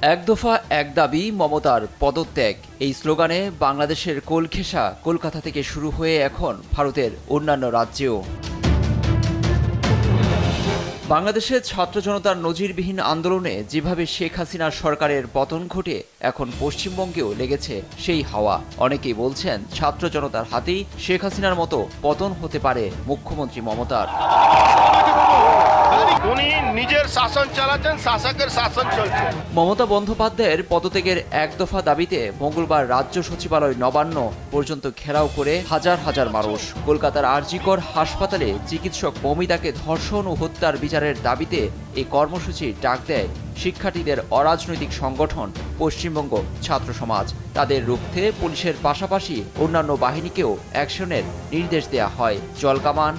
এক দফা এক দাবি মমতার পদত্যাগ, এই স্লোগানে বাংলাদেশের কোলঘেঁষা কলকাতা থেকে শুরু হয়ে এখন ভারতের অন্যান্য রাজ্যেও। বাংলাদেশের ছাত্র জনতার নজিরবিহীন আন্দোলনে যেভাবে শেখ হাসিনার সরকারের পতন ঘটে, এখন পশ্চিমবঙ্গেও লেগেছে সেই হাওয়া। অনেকেই বলছেন ছাত্র জনতার হাতেই শেখ হাসিনার মতো পতন হতে পারে মুখ্যমন্ত্রী মমতার। উনি নিজের শাসন চালাচ্ছেন, শাসকের শাসন চলছে। মমতা বন্দ্যোপাধ্যায়ের পদত্যাগের এক দফা দাবিতে মঙ্গলবার রাজ্য সচিবালয় নবান্ন পর্যন্ত ঘেরাও করে হাজার হাজার মানুষ। কলকাতার আরজিকর হাসপাতালে চিকিৎসক মমিতাকে ধর্ষণ ও হত্যার বিচারের দাবিতে এই কর্মসূচির ডাক দেয় শিক্ষার্থীদের অরাজনৈতিক সংগঠন পশ্চিমবঙ্গ ছাত্র সমাজ। তাদের রুখতে পুলিশের পাশাপাশি অন্যান্য বাহিনীকেও অ্যাকশনের নির্দেশ দেওয়া হয়। জলকামান